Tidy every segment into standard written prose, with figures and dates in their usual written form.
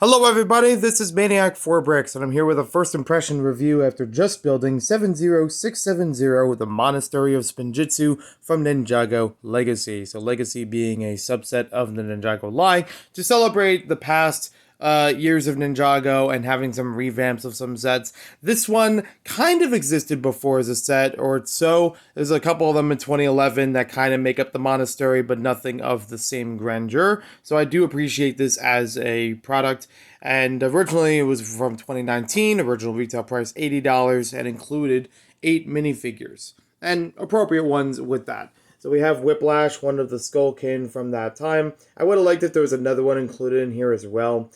Hello everybody, this is Maniac4Bricks, and I'm here with a first impression review after just building 70670, the Monastery of Spinjitzu from Ninjago Legacy. So Legacy being a subset of the Ninjago line to celebrate the past years of Ninjago and having some revamps of some sets. This one kind of existed before as a set, or so. There's a couple of them in 2011 that kind of make up the Monastery, but nothing of the same grandeur. So I do appreciate this as a product. And originally it was from 2019, original retail price $80, and included 8 minifigures and appropriate ones with that. So we have Whiplash, one of the Skullkin from that time. I would have liked if there was another one included in here as well,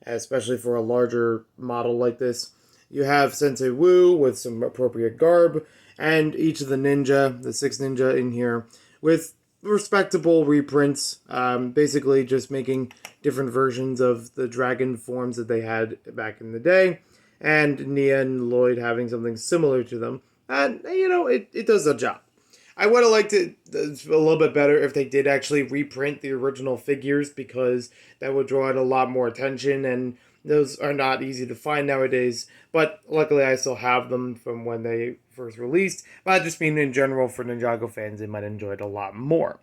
especially for a larger model like this. You have Sensei Wu with some appropriate garb, and each of the 6 ninja in here, with respectable reprints, basically just making different versions of the dragon forms that they had back in the day, and Nia and Lloyd having something similar to them. And, it does the job. I would have liked it a little bit better if they did actually reprint the original figures, because that would draw in a lot more attention, and those are not easy to find nowadays. But luckily, I still have them from when they first released. But just mean in general, for Ninjago fans, they might enjoy it a lot more.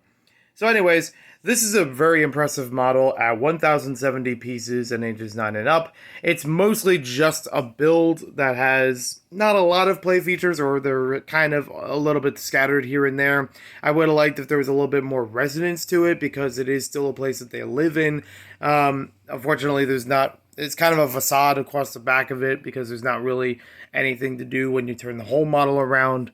So anyways, this is a very impressive model at 1070 pieces and ages 9 and up. It's mostly just a build that has not a lot of play features, or they're kind of a little bit scattered here and there. I would have liked if there was a little bit more resonance to it, because it is still a place that they live in. Unfortunately, there's not. It's kind of a facade across the back of it, because there's not really anything to do when you turn the whole model around.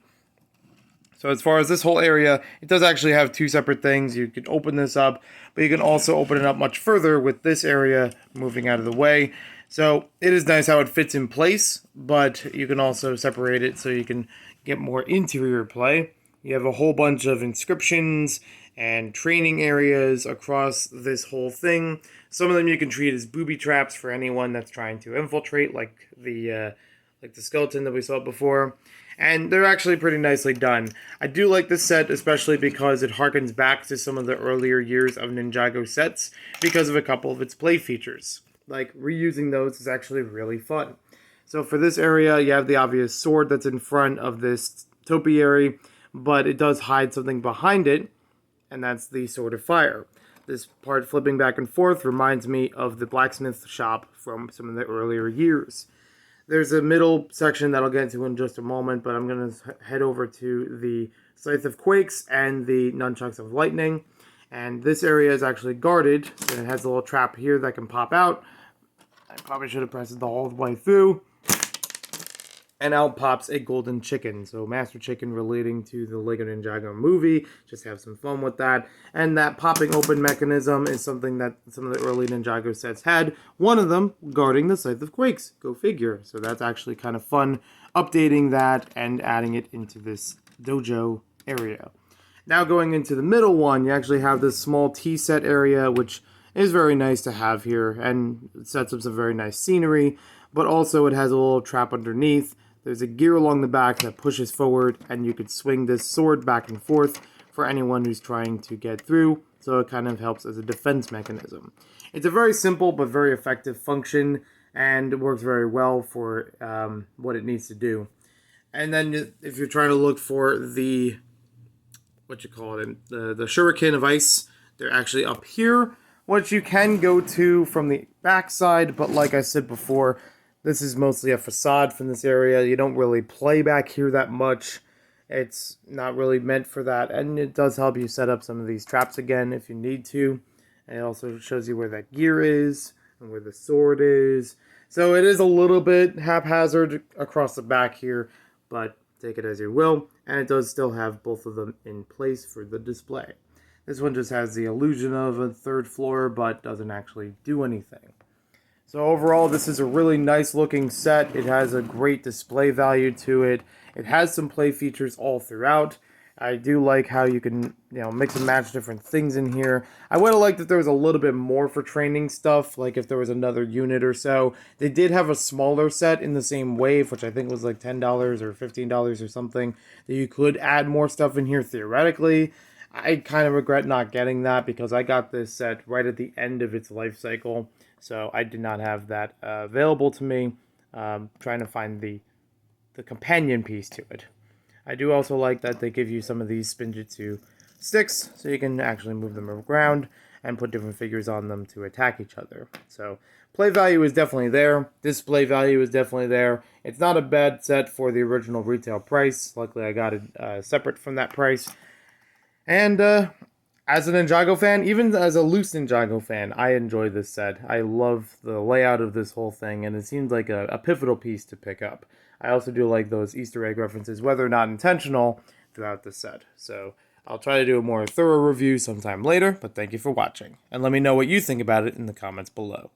So as far as this whole area, it does actually have 2 separate things. You can open this up, but you can also open it up much further with this area moving out of the way. So it is nice how it fits in place, but you can also separate it so you can get more interior play. You have a whole bunch of inscriptions and training areas across this whole thing. Some of them you can treat as booby traps for anyone that's trying to infiltrate, like the skeleton that we saw before. And they're actually pretty nicely done. I do like this set, especially because it harkens back to some of the earlier years of Ninjago sets, because of a couple of its play features. Like, reusing those is actually really fun. So for this area, you have the obvious sword that's in front of this topiary, but it does hide something behind it, and that's the Sword of Fire. This part flipping back and forth reminds me of the blacksmith shop from some of the earlier years. There's a middle section that I'll get into in just a moment, but I'm going to head over to the Scythe of Quakes and the Nunchucks of Lightning. And this area is actually guarded, and it has a little trap here that can pop out. I probably should have pressed it the whole way through. And out pops a golden chicken. So Master Chicken relating to the Lego Ninjago movie. Just have some fun with that. And that popping open mechanism is something that some of the early Ninjago sets had. One of them guarding the Scythe of Quakes. Go figure. So that's actually kind of fun, updating that and adding it into this dojo area. Now going into the middle one, you actually have this small tea set area, which is very nice to have here, and it sets up some very nice scenery, but also it has a little trap underneath. There's a gear along the back that pushes forward, and you could swing this sword back and forth for anyone who's trying to get through, so it kind of helps as a defense mechanism. It's a very simple but very effective function, and it works very well for what it needs to do. And then if you're trying to look for the, the shuriken of ice, they're actually up here, which you can go to from the backside, but like I said before, this is mostly a facade from this area. You don't really play back here that much. It's not really meant for that, and it does help you set up some of these traps again if you need to. And it also shows you where that gear is and where the sword is. So it is a little bit haphazard across the back here, but take it as you will. And it does still have both of them in place for the display. This one just has the illusion of a third floor, but doesn't actually do anything. So overall, this is a really nice looking set. It has a great display value to it. It has some play features all throughout. I do like how you can, mix and match different things in here. I would have liked if there was a little bit more for training stuff, like if there was another unit or so. They did have a smaller set in the same wave, which I think was like $10 or $15 or something, that you could add more stuff in here theoretically. I kind of regret not getting that, because I got this set right at the end of its life cycle. so I did not have that available to me. Trying to find the companion piece to it. I do also like that they give you some of these Spinjitzu sticks, so you can actually move them around and put different figures on them to attack each other. So play value is definitely there. Display value is definitely there. It's not a bad set for the original retail price. Luckily, I got it separate from that price. And as a Ninjago fan, even as a loose Ninjago fan, I enjoy this set. I love the layout of this whole thing, and it seems like a pivotal piece to pick up. I also do like those Easter egg references, whether or not intentional, throughout the set. So I'll try to do a more thorough review sometime later, but thank you for watching. And let me know what you think about it in the comments below.